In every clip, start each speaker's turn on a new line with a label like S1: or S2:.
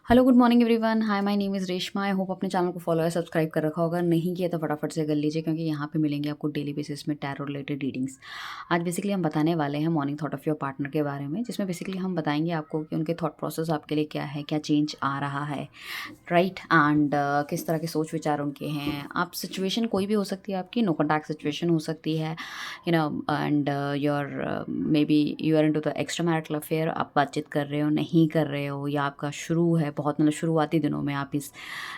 S1: Hello good morning everyone. Hi, my name is Reshma. I hope अपने channel को follow या subscribe कर रखा होगा। नहीं किया तो फटाफट से कर लीजिए, क्योंकि यहाँ पे मिलेंगे आपको डेली बेसिस में टैरो रिलेटेड रीडिंग्स। आज बेसिकली हम बताने वाले हैं morning thought of your partner के बारे में, जिसमें बेसिकली हम बताएंगे आपको कि उनके थॉट प्रोसेस आपके लिए क्या है, क्या चेंज आ रहा है, राइट। एंड किस तरह के सोच विचार उनके हैं। आप सिचुएशन कोई भी हो सकती है, आपकी नो कॉन्टैक्ट सिचुएशन हो सकती है, you know. And you're maybe you are into the extra marital affair. आप बातचीत कर रहे हो, नहीं कर रहे हो, या आपका शुरू है बहुत, मतलब शुरुआती दिनों में आप इस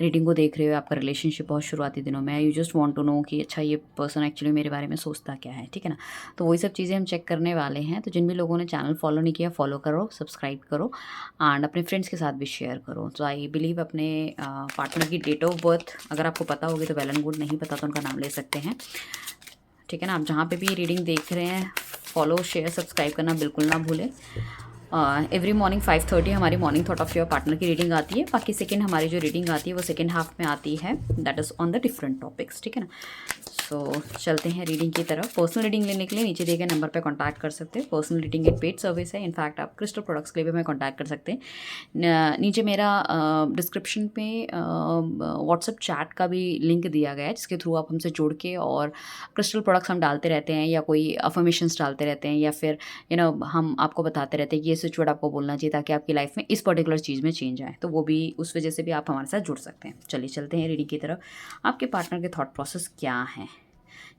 S1: रीडिंग को देख रहे हो, आपका रिलेशनशिप बहुत शुरुआती दिनों में है। You just want to know कि अच्छा ये पर्सन एक्चुअली मेरे बारे में सोचता क्या है, ठीक है ना। तो वही सब चीज़ें हम चेक करने वाले हैं। तो जिन भी लोगों ने चैनल फॉलो नहीं किया, फॉलो करो, सब्सक्राइब करो एंड अपने फ्रेंड्स के साथ भी शेयर करो। तो आई बिलीव अपने पार्टनर की डेट ऑफ बर्थ अगर आपको पता होगी तो वेल एंड गुड, नहीं पता तो उनका नाम ले सकते हैं, ठीक है ना। आप जहाँ पे भी ये रीडिंग देख रहे हैं, फॉलो शेयर सब्सक्राइब करना बिल्कुल ना भूलें। एवरी मॉर्निंग 5:30 हमारी morning thought of your partner की रीडिंग आती है। बाकी सेकंड हमारी जो रीडिंग आती है वो सेकंड हाफ में आती है, that is on the different topics, ठीक है ना। सो चलते हैं रीडिंग की तरफ। पर्सनल रीडिंग लेने के लिए नीचे दिए गए नंबर पर कॉन्टैक्ट कर सकते हैं। पर्सनल रीडिंग एक पेड सर्विस है। इनफैक्ट आप क्रिस्टल प्रोडक्ट्स के लिए भी हमें कॉन्टैक्ट कर सकते हैं। नीचे मेरा डिस्क्रिप्शन पे व्हाट्सएप चैट का भी लिंक दिया गया है, जिसके थ्रू आप हमसे जुड़ के और क्रिस्टल प्रोडक्ट्स हम डालते रहते हैं, या कोई अफर्मेशंस डालते रहते हैं, या फिर हम आपको बताते रहते हैं कि ये स्विच वर्ड आपको बोलना चाहिए ताकि आपकी लाइफ में इस पर्टिकुलर चीज़ में चेंज आए। तो वो भी उस वजह से भी आप हमारे साथ जुड़ सकते हैं। चलिए चलते हैं रीडिंग की तरफ। आपके पार्टनर के थॉट प्रोसेस क्या हैं।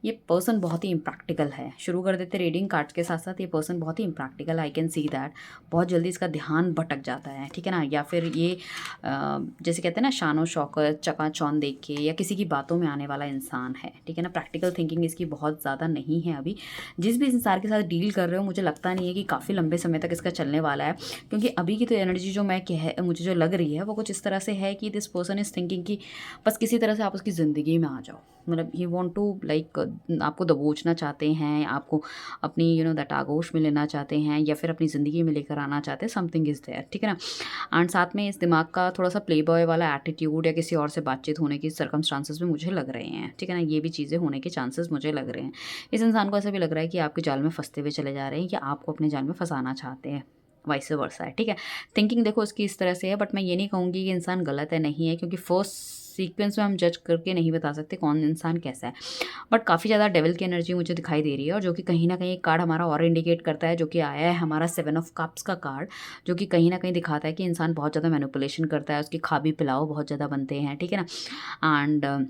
S1: ये पर्सन बहुत ही इम्प्रैक्टिकल है। शुरू कर देते रीडिंग कार्ड्स के साथ साथ। ये पर्सन बहुत ही impractical, I can see that. बहुत जल्दी इसका ध्यान भटक जाता है, ठीक है ना। या फिर ये जैसे कहते हैं ना, शानो शौकत चकाचौंध देख के या किसी की बातों में आने वाला इंसान है, ठीक है ना। प्रैक्टिकल थिंकिंग इसकी बहुत ज़्यादा नहीं है। अभी जिस भी इंसान के साथ डील कर रहे हो, मुझे लगता नहीं है कि काफ़ी लंबे समय तक इसका चलने वाला है, क्योंकि अभी की तो एनर्जी जो मुझे जो लग रही है वो कुछ इस तरह से है कि दिस पर्सन इज़ थिंकिंग कि बस किसी तरह से आप उसकी ज़िंदगी में आ जाओ। मतलब ही वांट टू लाइक आपको दबोचना चाहते हैं, आपको अपनी दैट आगोश में लेना चाहते हैं, या फिर अपनी ज़िंदगी में लेकर आना चाहते हैं। समथिंग इज़ देयर, ठीक है ना। एंड साथ में इस दिमाग का थोड़ा सा प्ले बॉय वाला एटीट्यूड या किसी और से बातचीत होने की सर्कमस्टांसेस भी मुझे लग रहे हैं, ठीक है ना। ये भी चीज़ें होने के चांसेस मुझे लग रहे हैं। इस इंसान को ऐसा भी लग रहा है कि आपके जाल में फंसते हुए चले जा रहे हैं, या आपको अपने जाल में फंसाना चाहते हैं, वाइस वर्सा है, ठीक है। थिंकिंग देखो उसकी इस तरह से है, बट मैं ये नहीं कहूँगी कि इंसान गलत है, नहीं है, क्योंकि फर्स्ट सीक्वेंस में हम जज करके नहीं बता सकते कौन इंसान कैसा है। बट काफ़ी ज़्यादा डेविल की एनर्जी मुझे दिखाई दे रही है, और जो कि कहीं ना कहीं एक कार्ड हमारा और इंडिकेट करता है, जो कि आया है हमारा 7 ऑफ कप्स का कार्ड, जो कि कहीं ना कहीं दिखाता है कि इंसान बहुत ज़्यादा मैनिपुलेशन करता है, उसकी खा भी पिलाओ बहुत ज़्यादा बनते हैं, ठीक है ना। एंड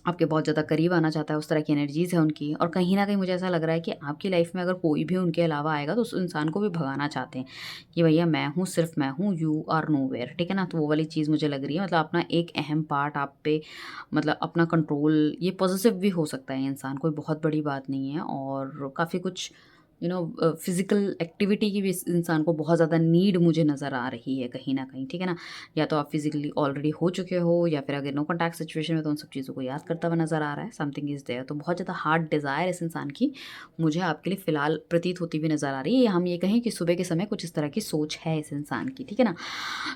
S1: आपके बहुत ज़्यादा करीब आना चाहता है, उस तरह की एनर्जीज़ है उनकी। और कहीं न कहीं मुझे ऐसा लग रहा है कि आपकी लाइफ़ में अगर कोई भी उनके अलावा आएगा तो उस इंसान को भी भगाना चाहते हैं कि भैया मैं हूँ, सिर्फ़ मैं हूँ, यू आर नोवेयर, ठीक है ना। तो वो वाली चीज़ मुझे लग रही है। मतलब अपना एक अहम पार्ट आप पे, मतलब अपना कंट्रोल, ये पॉसेसिव भी हो सकता है इंसान, कोई बहुत बड़ी बात नहीं है। और काफ़ी कुछ फिज़िकल एक्टिविटी की भी इस इंसान को बहुत ज़्यादा नीड मुझे नज़र आ रही है कहीं न कहीं, ठीक है ना। या तो आप फिज़िकली ऑलरेडी हो चुके हो, या फिर अगर नो कॉन्टैक्ट सिचुएशन में तो उन सब चीज़ों को याद करता हुआ नज़र आ रहा है। Something is there. तो बहुत ज़्यादा हार्ड डिज़ायर इस इंसान की मुझे आपके लिए फ़िलहाल प्रतीत होती हुई नज़र आ रही है। या हम ये कहें कि सुबह के समय कुछ इस तरह की सोच है इस इंसान की, ठीक है ना।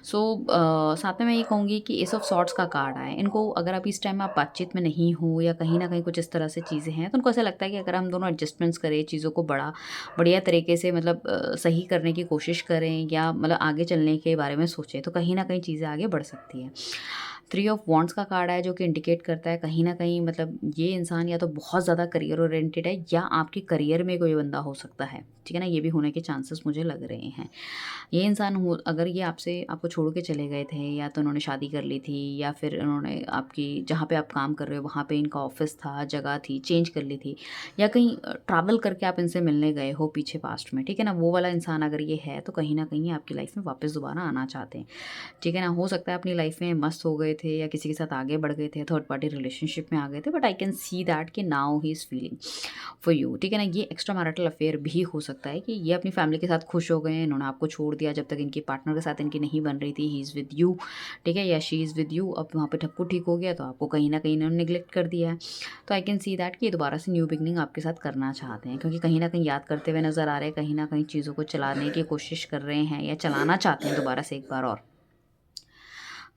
S1: सो साथ में मैं ये कहूँगी कि एस ऑफ सॉर्ट्स का कार्ड आए। इनको अगर अभी इस टाइम आप बातचीत में नहीं हो, या कहीं न कहीं कुछ इस तरह से चीज़ें हैं, तो उनको ऐसा लगता है कि अगर हम दोनों एडजस्टमेंट्स करें, चीज़ों को बढ़िया तरीके से, मतलब सही करने की कोशिश करें, या मतलब आगे चलने के बारे में सोचें, तो कहीं न कहीं चीज़ें आगे बढ़ सकती हैं। 3 ऑफ वॉन्ड्स का कार्ड है, जो कि इंडिकेट करता है कहीं न कहीं, मतलब ये इंसान या तो बहुत ज़्यादा करियर ओरिएंटेड है, या आपके करियर में कोई बंदा हो सकता है, ठीक है ना। ये भी होने के चांसेस मुझे लग रहे हैं। ये इंसान हो, अगर ये आपको छोड़ के चले गए थे, या तो उन्होंने शादी कर ली थी, या फिर उन्होंने आपकी जहाँ पे आप काम कर रहे हो वहाँ पे इनका ऑफिस था, जगह थी, चेंज कर ली थी, या कहीं ट्रैवल करके आप इनसे मिलने गए हो पीछे पास्ट में, ठीक है ना। वो वाला इंसान अगर ये है, तो कहीं ना कहीं आपकी लाइफ में वापस दोबारा आना चाहते हैं, ठीक है ना। हो सकता है अपनी लाइफ में मस्त हो गए थे, या किसी के साथ आगे बढ़ गए थे, थर्ड पार्टी रिलेशनशिप में आ गए थे, but I can see that कि now he is feeling for you, ठीक है ना। ये एक्स्ट्रा मैरिटल अफेयर भी हो सकता है कि ये अपनी फैमिली के साथ खुश हो गए हैं, इन्होंने आपको छोड़ दिया जब तक इनकी पार्टनर के साथ इनकी नहीं बन रही थी, ही इज़ विद यू, ठीक है, या शी इज़ विद यू। अब वहाँ पे ठक्कू ठीक हो गया, तो आपको कहीं ना कहीं इन्होंने निगलेक्ट कर दिया है। तो आई कैन सी दैट कि ये दोबारा से न्यू बिगनिंग आपके साथ करना चाहते हैं, क्योंकि कहीं ना कहीं याद करते हुए नज़र आ रहे हैं, कहीं ना कहीं चीज़ों को चलाने की कोशिश कर रहे हैं, या चलाना चाहते हैं दोबारा से एक बार और।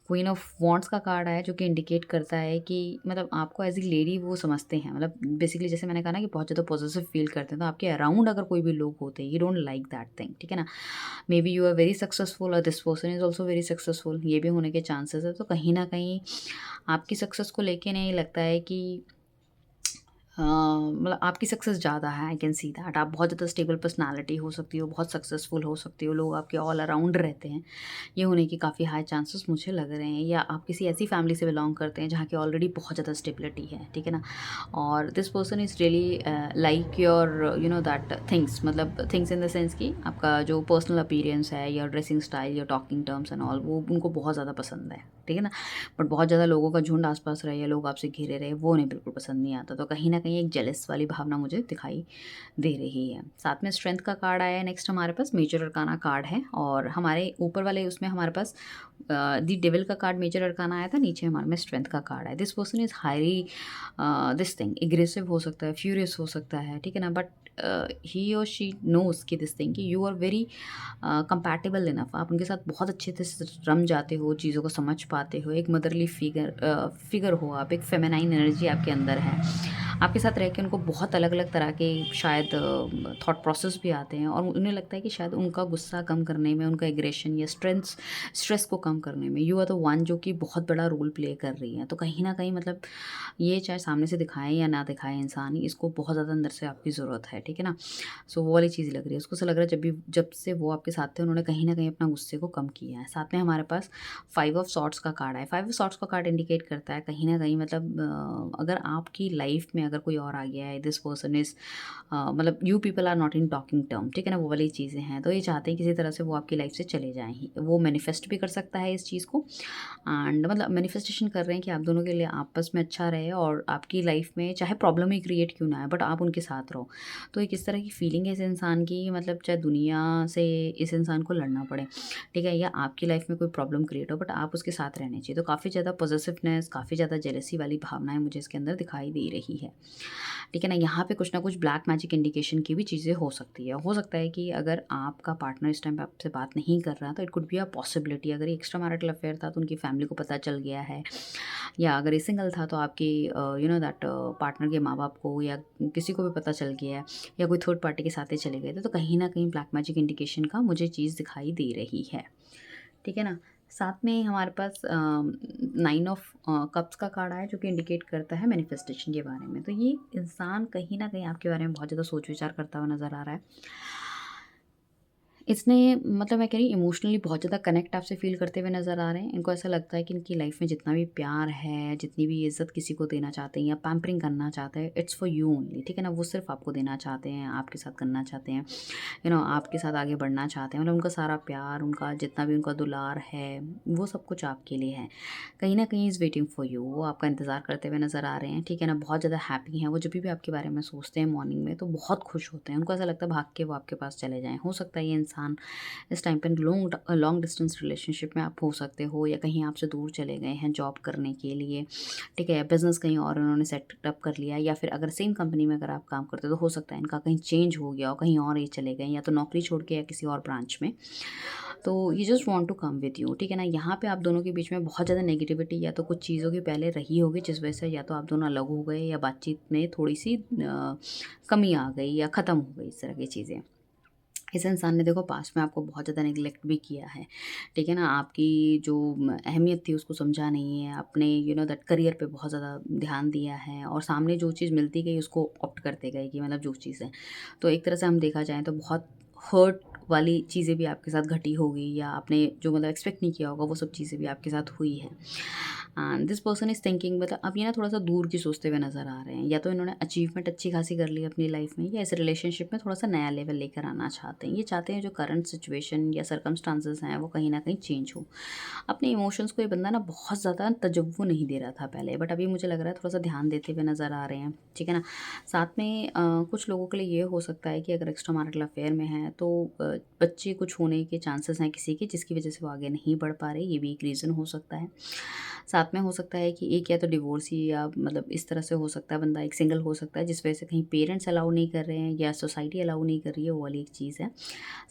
S1: क्वीन ऑफ वॉन्ड्स का कार्ड आया जो कि इंडिकेट करता है कि मतलब आपको एज ए लेडी वो समझते हैं, मतलब बेसिकली जैसे मैंने कहा ना कि बहुत ज़्यादा पॉजिटिव फील करते हैं, तो आपके अराउंड अगर कोई भी लोग होते हैं, you don't like that thing, ठीक है ना। Maybe you are very successful और this person is also very successful, ये भी होने के चांसेस है। तो कहीं ना कहीं आपकी सक्सेस को लेके नहीं लगता है कि मतलब आपकी सक्सेस ज़्यादा है, आई कैन सी दैट। आप बहुत ज़्यादा स्टेबल पर्सनालिटी हो सकती हो, बहुत सक्सेसफुल हो सकती हो, लोग आपके ऑल अराउंड रहते हैं, ये होने की काफ़ी हाई चांसेस मुझे लग रहे हैं। या आप किसी ऐसी फैमिली से बिलोंग करते हैं जहाँ की ऑलरेडी बहुत ज़्यादा स्टेबिलिटी है, ठीक है ना। और this person is really like your you know that things, मतलब थिंग्स इन द सेंस कि आपका जो पर्सनल अपीयरेंस है, या ड्रेसिंग स्टाइल, या टॉकिंग टर्म्स एंड ऑल, वो उनको बहुत ज़्यादा पसंद है, ठीक है ना। बट बहुत ज़्यादा लोगों का झुंड आसपास रहे या लोग आपसे घिरे रहे, वो उन्हें बिल्कुल पसंद नहीं आता। तो कहीं ना कहीं एक जेलस वाली भावना मुझे दिखाई दे रही है। साथ में स्ट्रेंथ का कार्ड आया है। नेक्स्ट हमारे पास मेजर अरकाना कार्ड है, और हमारे ऊपर वाले उसमें हमारे पास दी डेविल का कार्ड मेजर अरकाना आया था, नीचे हमारे में स्ट्रेंथ का कार्ड है। This person is highly this thing aggressive हो सकता है, फ्यूरियस हो सकता है, ठीक है ना। बट ही और शी नोज कि दिस थिंग कि you are very compatible enough, आप उनके साथ बहुत अच्छे से रम जाते हो, चीज़ों को समझ पाते हो, एक मदरली फिगर हो आप, एक फेमिनाइन एनर्जी आपके अंदर है। आपके साथ रह के उनको बहुत अलग अलग तरह के शायद थॉट प्रोसेस भी आते हैं, और उन्हें लगता है कि शायद उनका गुस्सा कम करने में, उनका एग्रेशन या स्ट्रेस को कम करने में यू आर द वन जो कि बहुत बड़ा रोल प्ले कर रही है। तो कहीं ना कहीं मतलब ये चाहे सामने से दिखाएं या ना दिखाएं इंसान, इसको बहुत ज़्यादा अंदर से आपकी ज़रूरत है, ठीक है ना। सो वो वाली चीज़ लग रही है उसको। ऐसा लग रहा है जब से वो आपके साथ थे, उन्होंने कहीं ना कहीं अपना गुस्से को कम किया है। साथ में हमारे पास 5 ऑफ सॉर्ट्स का कार्ड है। 5 ऑफ सॉर्ट्स का कार्ड इंडिकेट करता है कहीं ना कहीं मतलब अगर आपकी लाइफ में अगर कोई और आ गया है, दिस पर्सन इज़ मतलब you people are not in talking term, ठीक है ना, वो वाली चीज़ें हैं। तो ये चाहते हैं किसी तरह से वो आपकी लाइफ से चले जाएँ ही। वो मैनिफेस्ट भी कर सकता है इस चीज़ को, एंड मतलब मैनिफेस्टेशन कर रहे हैं कि आप दोनों के लिए आपस में अच्छा रहे, और आपकी लाइफ में चाहे प्रॉब्लम ही क्रिएट क्यों ना है, बट आप उनके साथ रहो। तो एक इस तरह की फीलिंग है इस इंसान की, मतलब चाहे दुनिया से इस इंसान को लड़ना पड़े, ठीक है, या आपकी लाइफ में कोई प्रॉब्लम क्रिएट हो, बट आप उसके साथ रहने चाहिए। तो काफ़ी ज़्यादा पॉजिटिवनेस, काफ़ी ज़्यादा जेलसी वाली भावनाएं मुझे इसके अंदर दिखाई दे रही है, ठीक है ना। यहाँ पे कुछ ना कुछ ब्लैक मैजिक इंडिकेशन की भी चीज़ें हो सकती है। हो सकता है कि अगर आपका पार्टनर इस टाइम पे आपसे बात नहीं कर रहा, तो it could be a possibility, अगर एक्स्ट्रा मैरिटल अफेयर था तो उनकी फैमिली को पता चल गया है, या अगर ये सिंगल था तो आपके यू नो दैट पार्टनर के माँ बाप को या किसी को भी पता चल गया है, या कोई थर्ड पार्टी के साथ ही चले गए थे। तो कहीं ना कहीं ब्लैक मैजिक इंडिकेशन का मुझे चीज़ दिखाई दे रही है, ठीक है ना। साथ में हमारे पास 9 ऑफ कप्स का कार्ड आया जो कि इंडिकेट करता है मैनिफेस्टेशन के बारे में। तो ये इंसान कहीं ना कहीं आपके बारे में बहुत ज़्यादा सोच विचार करता हुआ नज़र आ रहा है। इसने मतलब मैं कह रही हूँ इमोशनली बहुत ज़्यादा कनेक्ट आपसे फ़ील करते हुए नज़र आ रहे हैं। इनको ऐसा लगता है कि इनकी लाइफ में जितना भी प्यार है, जितनी भी इज़्ज़त किसी को देना चाहते हैं या पैम्परिंग करना चाहते हैं, इट्स फॉर यू ओनली, ठीक है ना। वो सिर्फ़ आपको देना चाहते हैं, आपके साथ करना चाहते हैं, यू नो आपके साथ आगे बढ़ना चाहते हैं। मतलब उनका सारा प्यार, उनका जितना भी उनका दुलार है, वो सब कुछ आपके लिए है। कहीं न कहीं इज़ वेटिंग फॉर यू, वो आपका इंतज़ार करते हुए नज़र आ रहे हैं, ठीक है ना। बहुत ज़्यादा हैप्पी हैं वो, जब भी आपके बारे में सोचते हैं मॉर्निंग में तो बहुत खुश होते हैं। उनको ऐसा लगता है भाग के वो आपके पास चले जाएँ। हो सकता है ये इंसान इस टाइम पे लॉन्ग डिस्टेंस रिलेशनशिप में आप हो सकते हो, या कहीं आपसे दूर चले गए हैं जॉब करने के लिए, ठीक है, या बिज़नेस कहीं और उन्होंने सेटअप कर लिया, या फिर अगर सेम कंपनी में अगर आप काम करते हो तो हो सकता है इनका कहीं चेंज हो गया हो, कहीं और ये चले गए, या तो नौकरी छोड़ के या किसी और ब्रांच में। तो ये just want to come with you, ठीक है ना। यहाँ पे आप दोनों के बीच में बहुत ज़्यादा नेगेटिविटी या तो कुछ चीज़ों की पहले रही होगी, जिस वजह से या तो आप दोनों अलग हो गए, या बातचीत में थोड़ी सी कमी आ गई या ख़त्म हो गई, इस तरह की चीज़ें। इस इंसान ने देखो पास्ट में आपको बहुत ज़्यादा नेग्लेक्ट भी किया है, ठीक है ना। आपकी जो अहमियत थी उसको समझा नहीं है, अपने यू नो दैट करियर पे बहुत ज़्यादा ध्यान दिया है, और सामने जो चीज़ मिलती गई उसको ऑप्ट करते गए कि मतलब जो चीज़ है। तो एक तरह से हम देखा जाए तो बहुत हर्ट वाली चीज़ें भी आपके साथ घटी होगी, या आपने जो मतलब एक्सपेक्ट नहीं किया होगा वो सब चीज़ें भी आपके साथ हुई है। And this person is thinking, मतलब अब ये ना थोड़ा सा दूर की सोचते हुए नज़र आ रहे हैं, या तो इन्होंने अचीवमेंट अच्छी खासी कर ली अपनी लाइफ में, या इस रिलेशनशिप में थोड़ा सा नया लेवल लेकर आना चाहते हैं। ये चाहते हैं जो करंट सिचुएशन या सर्कमस्टांसेस हैं वो कहीं ना कहीं चेंज हो। अपने इमोशंस को ये बंदा ना बहुत ज़्यादा तजव्वो नहीं दे रहा था पहले, बट अभी मुझे लग रहा है थोड़ा सा ध्यान देते हुए नज़र आ रहे हैं, ठीक है ना। साथ में कुछ लोगों के लिए ये हो सकता है कि अगर एक्स्ट्रा मैरिटल अफेयर में है तो बच्चे कुछ होने के चांसेस हैं किसी के, जिसकी वजह से वो आगे नहीं बढ़ पा रहे, ये भी एक रीज़न हो सकता है। साथ में हो सकता है कि एक या तो डिवोर्सी या मतलब इस तरह से हो सकता है, बंदा एक सिंगल हो सकता है जिस वजह से कहीं पेरेंट्स अलाउ नहीं कर रहे हैं या सोसाइटी अलाउ नहीं कर रही है, वो वाली एक चीज़ है।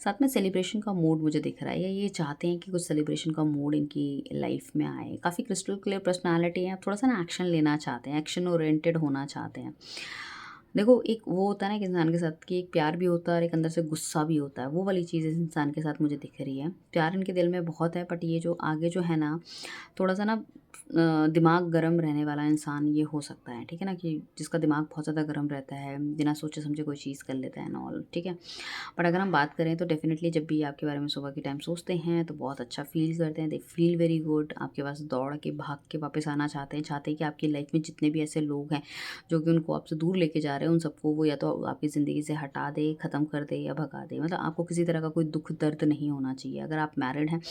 S1: साथ में सेलिब्रेशन का मूड मुझे दिख रहा है, या ये चाहते हैं कि कुछ सेलिब्रेशन का मूड इनकी लाइफ में आए। काफ़ी क्रिस्टल क्लियर पर्सनैलिटी है, थोड़ा सा ना एक्शन लेना चाहते हैं, एक्शन ओरिएंटेड होना चाहते हैं। देखो, एक वो होता है ना एक इंसान के साथ कि एक प्यार भी होता है और एक अंदर से गुस्सा भी होता है, वो वाली चीज़ इस इंसान के साथ मुझे दिख रही है। प्यार इनके दिल में बहुत है, बट ये जो आगे जो है ना, थोड़ा-सा ना दिमाग गरम रहने वाला इंसान ये हो सकता है, ठीक है ना? कि जिसका दिमाग बहुत ज़्यादा गरम रहता है, बिना सोचे-समझे कोई चीज़ कर लेता है एंड ऑल, ठीक है? बट अगर हम बात करें तो डेफ़िनेटली जब भी आपके बारे में सुबह के टाइम सोचते हैं तो बहुत अच्छा फ़ील करते हैं, दे फ़ील वेरी गुड, आपके पास दौड़ के, भाग के वापस आना चाहते हैं कि आपकी लाइफ़ में जितने भी ऐसे लोग हैं, जो कि उनको आपसे दूर लेके जा रहे हैं, उन सबको वो या तो आपकी ज़िंदगी से हटा दे, ख़त्म कर दे या भगा दे। मतलब आपको किसी तरह का कोई दुःख दर्द नहीं होना चाहिए। अगर आप मैरिड हैं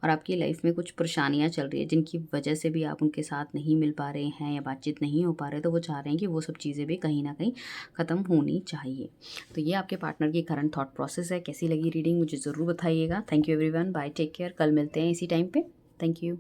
S1: और आपकी लाइफ में कुछ परेशानियाँ चल रही है जिनकी वजह से भी आप उनके साथ नहीं मिल पा रहे हैं या बातचीत नहीं हो पा रहे, तो वो चाह रहे हैं कि वो सब चीज़ें भी कहीं न कहीं ख़त्म होनी चाहिए। तो ये आपके पार्टनर की करंट थॉट प्रोसेस है। कैसी लगी रीडिंग मुझे ज़रूर बताइएगा। Thank you everyone, bye, take care. कल मिलते हैं इसी टाइम पे। Thank you.